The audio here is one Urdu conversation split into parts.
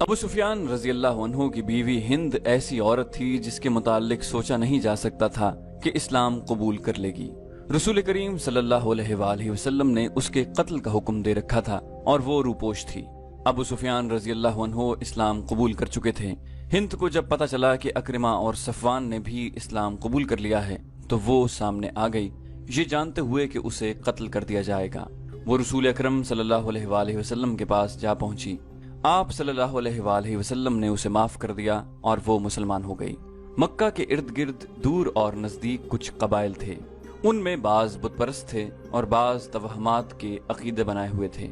ابو سفیان رضی اللہ عنہ کی بیوی ہند ایسی عورت تھی جس کے متعلق سوچا نہیں جا سکتا تھا کہ اسلام قبول کر لے گی۔ رسول کریم صلی اللہ علیہ وآلہ وسلم نے اس کے قتل کا حکم دے رکھا تھا اور وہ روپوش تھی۔ ابو سفیان رضی اللہ عنہ اسلام قبول کر چکے تھے۔ ہند کو جب پتا چلا کہ اکرمہ اور صفوان نے بھی اسلام قبول کر لیا ہے تو وہ سامنے آ گئی، یہ جانتے ہوئے کہ اسے قتل کر دیا جائے گا۔ وہ رسول اکرم صلی اللہ علیہ وآلہ وسلم کے پاس جا پہنچی۔ آپ صلی اللہ علیہ وآلہ وسلم نے اسے معاف کر دیا اور وہ مسلمان ہو گئی۔ مکہ کے ارد گرد دور اور نزدیک کچھ قبائل تھے، ان میں بعض بت پرست تھے اور بعض توہمات کے عقیدے بنائے ہوئے تھے۔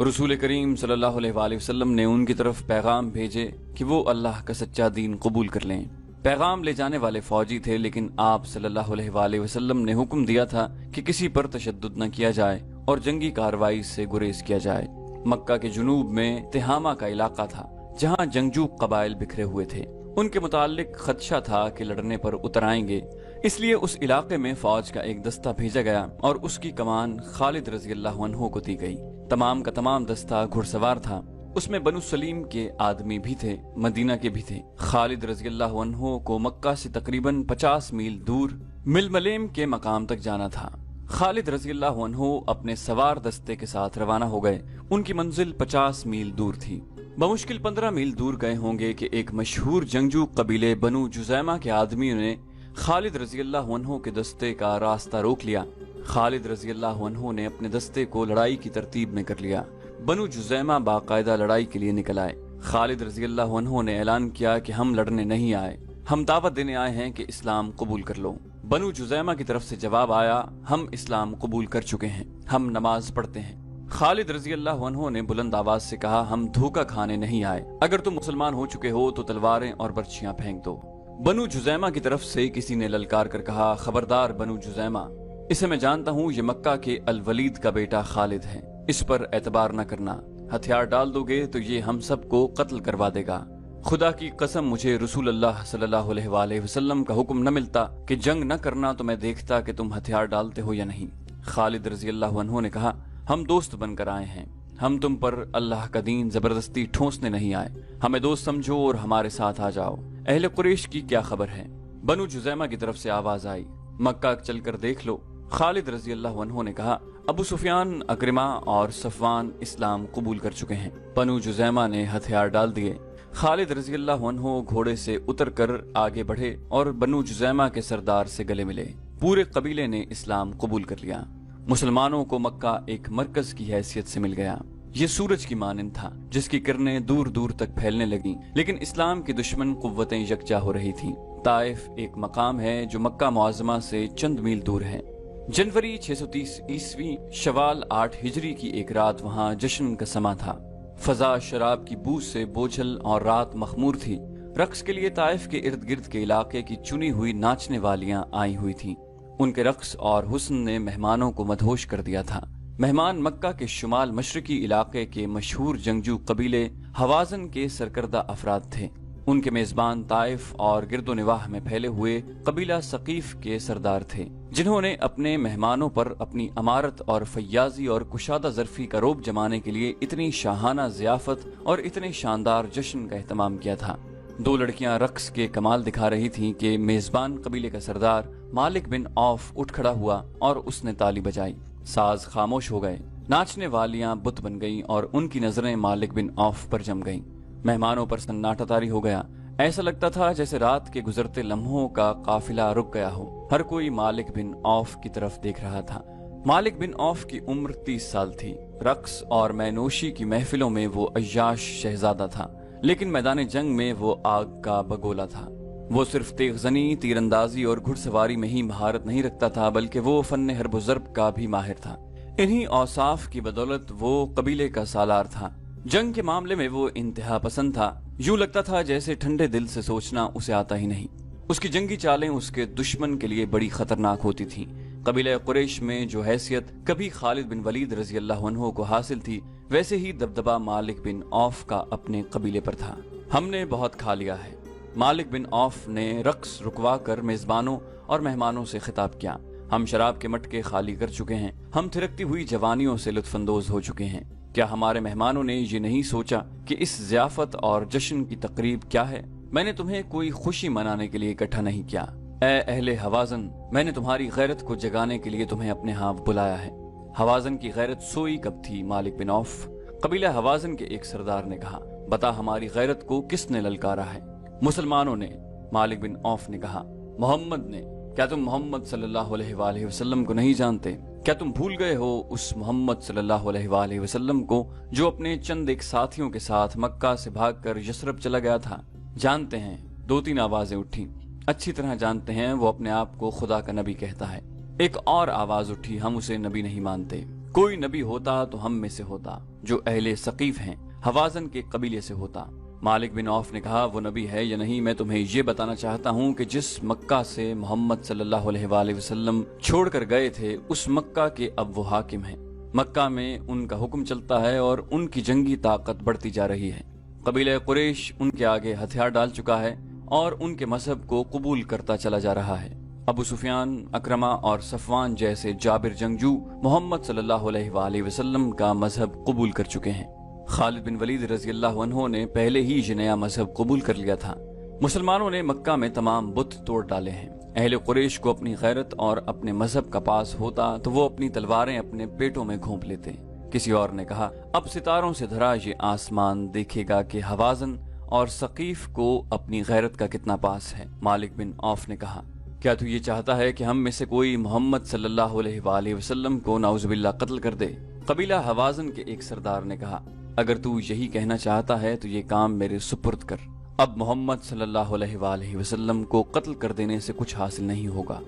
رسول کریم صلی اللہ علیہ وآلہ وسلم نے ان کی طرف پیغام بھیجے کہ وہ اللہ کا سچا دین قبول کر لیں۔ پیغام لے جانے والے فوجی تھے، لیکن آپ صلی اللہ علیہ وآلہ وسلم نے حکم دیا تھا کہ کسی پر تشدد نہ کیا جائے اور جنگی کارروائی سے گریز کیا جائے۔ مکہ کے جنوب میں تہامہ کا علاقہ تھا جہاں جنگجو قبائل بکھرے ہوئے تھے، ان کے متعلق خدشہ تھا کہ لڑنے پر اتر آئیں گے، اس لیے اس علاقے میں فوج کا ایک دستہ بھیجا گیا اور اس کی کمان خالد رضی اللہ عنہ کو دی گئی۔ تمام کا تمام دستہ گھڑ سوار تھا، اس میں بنو سلیم کے آدمی بھی تھے، مدینہ کے بھی تھے۔ خالد رضی اللہ عنہ کو مکہ سے تقریباً 50 میل دور ململیم کے مقام تک جانا تھا۔ خالد رضی اللہ عنہ اپنے سوار دستے کے ساتھ روانہ ہو گئے۔ ان کی منزل 50 میل دور تھی۔ بمشکل 15 میل دور گئے ہوں گے کہ ایک مشہور جنگجو قبیلے بنو جزیمہ کے آدمیوں نے خالد رضی اللہ عنہ کے دستے کا راستہ روک لیا۔ خالد رضی اللہ عنہ نے اپنے دستے کو لڑائی کی ترتیب میں کر لیا۔ بنو جزیمہ باقاعدہ لڑائی کے لیے نکل آئے۔ خالد رضی اللہ عنہ نے اعلان کیا کہ ہم لڑنے نہیں آئے، ہم دعوت دینے آئے ہیں کہ اسلام قبول کر لو۔ بنو جزیمہ کی طرف سے جواب آیا، ہم اسلام قبول کر چکے ہیں، ہم نماز پڑھتے ہیں۔ خالد رضی اللہ عنہ نے بلند آواز سے کہا، ہم دھوکہ کھانے نہیں آئے، اگر تم مسلمان ہو چکے ہو تو تلواریں اور برچیاں پھینک دو۔ بنو جزیمہ کی طرف سے کسی نے للکار کر کہا، خبردار بنو جزیمہ، اسے میں جانتا ہوں، یہ مکہ کے الولید کا بیٹا خالد ہے، اس پر اعتبار نہ کرنا، ہتھیار ڈال دو گے تو یہ ہم سب کو قتل کروا دے گا۔ خدا کی قسم مجھے رسول اللہ صلی اللہ علیہ وآلہ وسلم کا حکم نہ ملتا کہ جنگ نہ کرنا تو میں دیکھتا کہ تم ہتھیار ڈالتے ہو یا نہیں۔ خالد رضی اللہ عنہ نے کہا، ہم دوست بن کر آئے ہیں، ہم تم پر اللہ کا دین زبردستی ٹھونسنے نہیں آئے، ہمیں دوست سمجھو اور ہمارے ساتھ آ جاؤ۔ اہل قریش کی کیا خبر ہے؟ بنو جزیمہ کی طرف سے آواز آئی، مکہ چل کر دیکھ لو۔ خالد رضی اللہ عنہ نے کہا، ابو سفیان، اکرمہ اور صفوان اسلام قبول کر چکے ہیں۔ بنو جزیمہ نے ہتھیار ڈال دیے۔ خالد رضی اللہ عنہ گھوڑے سے اتر کر آگے بڑھے اور بنو جزیمہ کے سردار سے گلے ملے۔ پورے قبیلے نے اسلام قبول کر لیا۔ مسلمانوں کو مکہ ایک مرکز کی حیثیت سے مل گیا۔ یہ سورج کی مانند تھا جس کی کرنیں دور دور تک پھیلنے لگیں، لیکن اسلام کی دشمن قوتیں یکجا ہو رہی تھیں۔ طائف ایک مقام ہے جو مکہ معظمہ سے چند میل دور ہے۔ جنوری 630 عیسوی شوال 8 ہجری کی ایک رات وہاں جشن کا سما تھا۔ فضا شراب کی بو سے بوجھل اور رات مخمور تھی۔ رقص کے لیے طائف کے ارد گرد کے علاقے کی چنی ہوئی ناچنے والیاں آئی ہوئی تھیں۔ ان کے رقص اور حسن نے مہمانوں کو مدہوش کر دیا تھا۔ مہمان مکہ کے شمال مشرقی علاقے کے مشہور جنگجو قبیلے حوازن کے سرکردہ افراد تھے۔ ان کے میزبان طائف اور گرد و نواح میں پھیلے ہوئے قبیلہ ثقیف کے سردار تھے، جنہوں نے اپنے مہمانوں پر اپنی امارت اور فیاضی اور کشادہ ظرفی کا رعب جمانے کے لیے اتنی شاہانہ ضیافت اور اتنے شاندار جشن کا اہتمام کیا تھا۔ دو لڑکیاں رقص کے کمال دکھا رہی تھیں کہ میزبان قبیلے کا سردار مالک بن عوف اٹھ کھڑا ہوا اور اس نے تالی بجائی۔ ساز خاموش ہو گئے، ناچنے والیاں بت بن گئیں اور ان کی نظریں مالک بن عوف پر جم گئیں۔ مہمانوں پر سناٹا طاری ہو گیا۔ ایسا لگتا تھا جیسے رات کے گزرتے لمحوں کا قافلہ رک گیا ہو۔ ہر کوئی مالک بن عوف کی طرف دیکھ رہا تھا۔ مالک بن عوف کی عمر 30 سال تھی۔ رقص اور مینوشی کی محفلوں میں وہ عیاش شہزادہ تھا، لیکن میدان جنگ میں وہ آگ کا بگولا تھا۔ وہ صرف تیغ زنی، تیر اندازی اور گھڑ سواری میں ہی مہارت نہیں رکھتا تھا، بلکہ وہ فن حرب و ضرب کا بھی ماہر تھا۔ انہی اوصاف کی بدولت وہ قبیلے کا سالار تھا۔ جنگ کے معاملے میں وہ انتہا پسند تھا۔ یوں لگتا تھا جیسے ٹھنڈے دل سے سوچنا اسے آتا ہی نہیں۔ اس کی جنگی چالیں اس کے دشمن کے لیے بڑی خطرناک ہوتی تھیں۔ قبیلہ قریش میں جو حیثیت کبھی خالد بن ولید رضی اللہ عنہ کو حاصل تھی، ویسے ہی دبدبہ مالک بن عوف کا اپنے قبیلے پر تھا۔ ہم نے بہت کھا لیا ہے، مالک بن عوف نے رقص رکوا کر میزبانوں اور مہمانوں سے خطاب کیا۔ ہم شراب کے مٹکے خالی کر چکے ہیں، ہم تھرکتی ہوئی جوانیوں سے لطف اندوز ہو چکے ہیں۔ کیا ہمارے مہمانوں نے یہ نہیں سوچا کہ اس ضیافت اور جشن کی تقریب کیا ہے؟ میں نے تمہیں کوئی خوشی منانے کے لیے اکٹھا نہیں کیا۔ اے اہل حوازن، میں نے تمہاری غیرت کو جگانے کے لیے تمہیں اپنے ہاں بلایا ہے۔ حوازن کی غیرت سوئی کب تھی مالک بن عوف؟ قبیلہ حوازن کے ایک سردار نے کہا، بتا ہماری غیرت کو کس نے للکارا ہے؟ مسلمانوں نے۔ مالک بن عوف نے کہا، محمد نے۔ کیا تم محمد صلی اللہ علیہ وآلہ وسلم کو نہیں جانتے؟ کیا تم بھول گئے ہو اس محمد صلی اللہ علیہ وآلہ وسلم کو جو اپنے چند ایک ساتھیوں کے ساتھ مکہ سے بھاگ کر یثرب چلا گیا تھا؟ جانتے ہیں، 2-3 آوازیں اٹھی۔ اچھی طرح جانتے ہیں وہ اپنے آپ کو خدا کا نبی کہتا ہے۔ ایک اور آواز اٹھی، ہم اسے نبی نہیں مانتے۔ کوئی نبی ہوتا تو ہم میں سے ہوتا، جو اہل ثقیف ہیں، حوازن کے قبیلے سے ہوتا۔ مالک بن عوف نے کہا، وہ نبی ہے یا نہیں میں تمہیں یہ بتانا چاہتا ہوں کہ جس مکہ سے محمد صلی اللہ علیہ وآلہ وسلم چھوڑ کر گئے تھے اس مکہ کے اب وہ حاکم ہیں۔ مکہ میں ان کا حکم چلتا ہے اور ان کی جنگی طاقت بڑھتی جا رہی ہے۔ قبیلہ قریش ان کے آگے ہتھیار ڈال چکا ہے اور ان کے مذہب کو قبول کرتا چلا جا رہا ہے۔ ابو سفیان، اکرمہ اور صفوان جیسے جابر جنگجو محمد صلی اللہ علیہ وآلہ وسلم کا مذہب قبول کر چکے ہیں۔ خالد بن ولید رضی اللہ عنہ نے پہلے ہی یہ نیا مذہب قبول کر لیا تھا۔ مسلمانوں نے مکہ میں تمام بت توڑ ڈالے ہیں۔ اہل قریش کو اپنی غیرت اور اپنے مذہب کا پاس ہوتا تو وہ اپنی تلواریں اپنے پیٹوں میں گھونپ لیتے۔ کسی اور نے کہا، اب ستاروں سے دھرا یہ آسمان دیکھے گا کہ حوازن اور ثقیف کو اپنی غیرت کا کتنا پاس ہے۔ مالک بن عوف نے کہا، کیا تو یہ چاہتا ہے کہ ہم میں سے کوئی محمد صلی اللہ علیہ وآلہ وسلم کو نعوذ باللہ قتل کر دے؟ قبیلہ حوازن کے ایک سردار نے کہا، اگر تو یہی کہنا چاہتا ہے تو یہ کام میرے سپرد کر۔ اب محمد صلی اللہ علیہ وآلہ وسلم کو قتل کر دینے سے کچھ حاصل نہیں ہوگا۔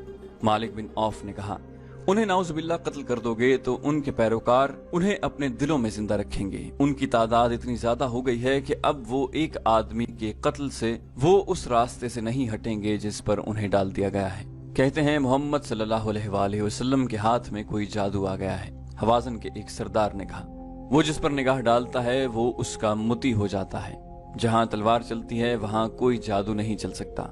مالک بن عوف نے کہا، انہیں نعوذ باللہ قتل کر دو گے تو ان کے پیروکار انہیں اپنے دلوں میں زندہ رکھیں گے۔ ان کی تعداد اتنی زیادہ ہو گئی ہے کہ اب وہ ایک آدمی کے قتل سے وہ اس راستے سے نہیں ہٹیں گے جس پر انہیں ڈال دیا گیا ہے۔ کہتے ہیں محمد صلی اللہ علیہ وآلہ وسلم کے ہاتھ میں کوئی جادو آ گیا ہے۔ حوازن کے ایک سردار نے کہا، وہ جس پر نگاہ ڈالتا ہے وہ اس کا متی ہو جاتا ہے۔ جہاں تلوار چلتی ہے وہاں کوئی جادو نہیں چل سکتا۔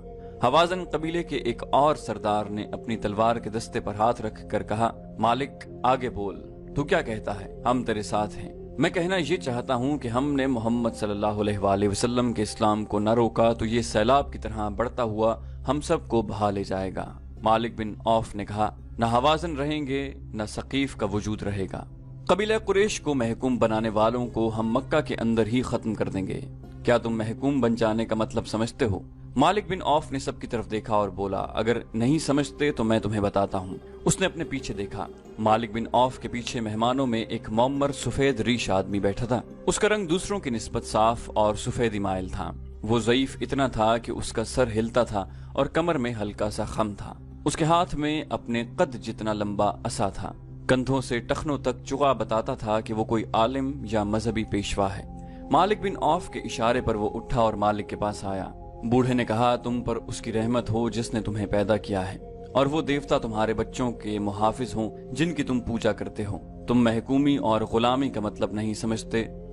حوازن قبیلے کے ایک اور سردار نے اپنی تلوار کے دستے پر ہاتھ رکھ کر کہا، مالک آگے بول، تو کیا کہتا ہے؟ ہم تیرے ساتھ ہیں۔ میں کہنا یہ چاہتا ہوں کہ ہم نے محمد صلی اللہ علیہ وآلہ وسلم کے اسلام کو نہ روکا تو یہ سیلاب کی طرح بڑھتا ہوا ہم سب کو بہا لے جائے گا۔ مالک بن عوف نے کہا، نہ حوازن رہیں گے نہ ثقیف کا وجود رہے گا۔ قبیلہ قریش کو محکوم بنانے والوں کو ہم مکہ کے اندر ہی ختم کر دیں گے۔ کیا تم محکوم بن جانے کا مطلب سمجھتے ہو؟ مالک بن عوف نے سب کی طرف دیکھا اور بولا، اگر نہیں سمجھتے تو میں تمہیں بتاتا ہوں۔ اس نے اپنے پیچھے دیکھا۔ مالک بن عوف کے پیچھے مہمانوں میں ایک معمر سفید ریش آدمی بیٹھا تھا۔ اس کا رنگ دوسروں کی نسبت صاف اور سفیدی مائل تھا۔ وہ ضعیف اتنا تھا کہ اس کا سر ہلتا تھا اور کمر میں ہلکا سا خم تھا۔ اس کے ہاتھ میں اپنے قد جتنا لمبا عصا تھا۔ کندھوں سے ٹخنوں تک چغا بتاتا تھا کہ وہ کوئی عالم یا مذہبی پیشوا ہے۔ مالک بن عوف کے اشارے پر وہ اٹھا اور مالک کے پاس آیا۔ بوڑھے نے کہا، تم پر اس کی رحمت ہو جس نے تمہیں پیدا کیا ہے، اور وہ دیوتا تمہارے بچوں کے محافظ ہوں جن کی تم پوجا کرتے ہو۔ تم محکومی اور غلامی کا مطلب نہیں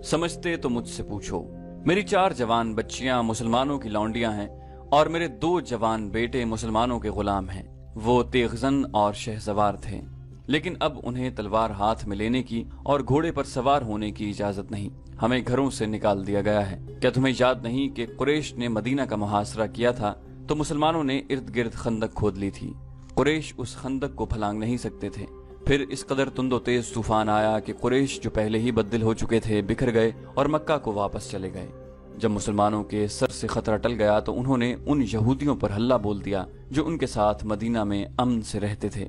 سمجھتے تو مجھ سے پوچھو۔ میری 4 جوان بچیاں مسلمانوں کی لونڈیاں ہیں اور میرے 2 جوان بیٹے مسلمانوں کے غلام ہیں۔ وہ تیغزن اور شہسوار تھے، لیکن اب انہیں تلوار ہاتھ میں لینے کی اور گھوڑے پر سوار ہونے کی اجازت نہیں۔ ہمیں گھروں سے نکال دیا گیا ہے۔ کیا تمہیں یاد نہیں کہ قریش نے مدینہ کا محاصرہ کیا تھا تو مسلمانوں نے ارد گرد خندق کھود لی تھی۔ قریش اس خندق کو پھلانگ نہیں سکتے تھے۔ پھر اس قدر تند و تیز طوفان آیا کہ قریش جو پہلے ہی بددل ہو چکے تھے بکھر گئے اور مکہ کو واپس چلے گئے۔ جب مسلمانوں کے سر سے خطرہ ٹل گیا تو انہوں نے ان یہودیوں پر حملہ بول دیا جو ان کے ساتھ مدینہ میں امن سے رہتے تھے۔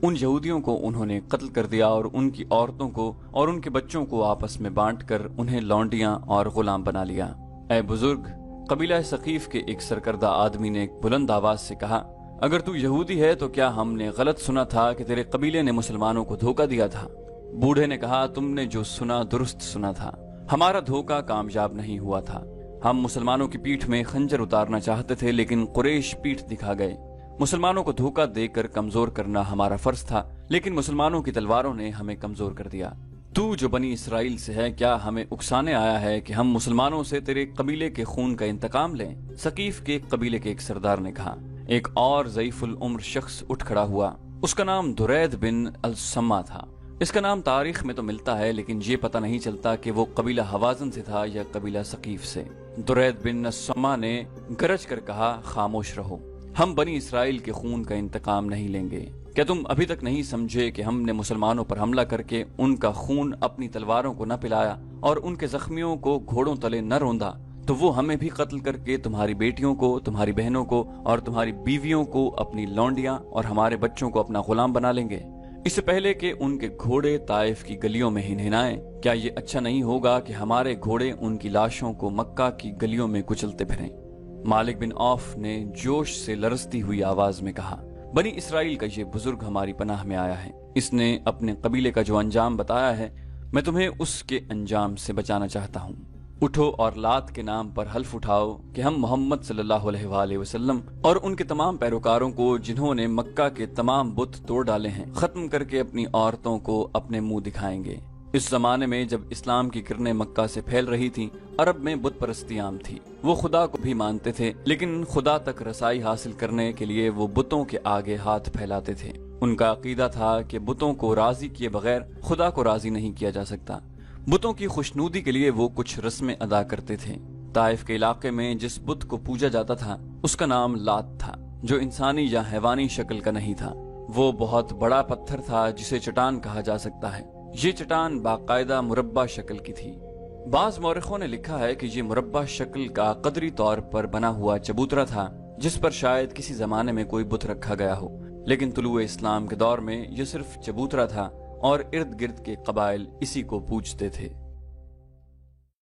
ان یہودیوں کو انہوں نے قتل کر دیا اور ان کی عورتوں کو اور ان کے بچوں کو آپس میں بانٹ کر انہیں لونڈیاں اور غلام بنا لیا۔ اے بزرگ، قبیلہ ثقیف کے ایک سرکردہ آدمی نے بلند آواز سے کہا، اگر تو یہودی ہے تو کیا ہم نے غلط سنا تھا کہ تیرے قبیلے نے مسلمانوں کو دھوکہ دیا تھا؟ بوڑھے نے کہا، تم نے جو سنا درست سنا تھا۔ ہمارا دھوکہ کامیاب نہیں ہوا تھا۔ ہم مسلمانوں کی پیٹھ میں خنجر اتارنا چاہتے تھے لیکن قریش پیٹھ دکھا گئے۔ مسلمانوں کو دھوکہ دے کر کمزور کرنا ہمارا فرض تھا لیکن مسلمانوں کی تلواروں نے ہمیں کمزور کر دیا۔ تو جو بنی اسرائیل سے ہے، کیا ہمیں اکسانے آیا ہے کہ ہم مسلمانوں سے تیرے قبیلے کے خون کا انتقام لیں؟ ثقیف کے قبیلے کے ایک سردار نے کہا۔ ایک اور ضعیف العمر شخص اٹھ کھڑا ہوا۔ اس کا نام درید بن السما تھا۔ اس کا نام تاریخ میں تو ملتا ہے لیکن یہ پتہ نہیں چلتا کہ وہ قبیلہ حوازن سے تھا یا قبیلہ ثقیف سے۔ درید بن السما نے گرج کر کہا، خاموش رہو، ہم بنی اسرائیل کے خون کا انتقام نہیں لیں گے۔ کیا تم ابھی تک نہیں سمجھے کہ ہم نے مسلمانوں پر حملہ کر کے ان کا خون اپنی تلواروں کو نہ پلایا اور ان کے زخمیوں کو گھوڑوں تلے نہ روندا، تو وہ ہمیں بھی قتل کر کے تمہاری بیٹیوں کو، تمہاری بہنوں کو اور تمہاری بیویوں کو اپنی لونڈیاں اور ہمارے بچوں کو اپنا غلام بنا لیں گے۔ اس سے پہلے کہ ان کے گھوڑے طائف کی گلیوں میں ہنہنائیں، کیا یہ اچھا نہیں ہوگا کہ ہمارے گھوڑے ان کی لاشوں کو مکہ کی گلیوں میں کچلتے پھریں؟ مالک بن عوف نے جوش سے لرزتی ہوئی آواز میں کہا، بنی اسرائیل کا یہ بزرگ ہماری پناہ میں آیا ہے، اس نے اپنے قبیلے کا جو انجام بتایا ہے میں تمہیں اس کے انجام سے بچانا چاہتا ہوں۔ اٹھو اور لات کے نام پر حلف اٹھاؤ کہ ہم محمد صلی اللہ علیہ وآلہ وسلم اور ان کے تمام پیروکاروں کو جنہوں نے مکہ کے تمام بت توڑ ڈالے ہیں ختم کر کے اپنی عورتوں کو اپنے منہ دکھائیں گے۔ اس زمانے میں جب اسلام کی کرنیں مکہ سے پھیل رہی تھیں، عرب میں بت پرستی عام تھی، وہ خدا کو بھی مانتے تھے لیکن خدا تک رسائی حاصل کرنے کے لیے وہ بتوں کے آگے ہاتھ پھیلاتے تھے۔ ان کا عقیدہ تھا کہ بتوں کو راضی کیے بغیر خدا کو راضی نہیں کیا جا سکتا۔ بتوں کی خوشنودی کے لیے وہ کچھ رسمیں ادا کرتے تھے۔ طائف کے علاقے میں جس بت کو پوجا جاتا تھا اس کا نام لات تھا، جو انسانی یا حیوانی شکل کا نہیں تھا۔ وہ بہت بڑا پتھر تھا جسے چٹان کہا جا سکتا ہے۔ یہ چٹان باقاعدہ مربع شکل کی تھی۔ بعض مورخوں نے لکھا ہے کہ یہ مربع شکل کا قدری طور پر بنا ہوا چبوترا تھا جس پر شاید کسی زمانے میں کوئی بت رکھا گیا ہو، لیکن طلوع اسلام کے دور میں یہ صرف چبوترا تھا اور ارد گرد کے قبائل اسی کو پوجتے تھے۔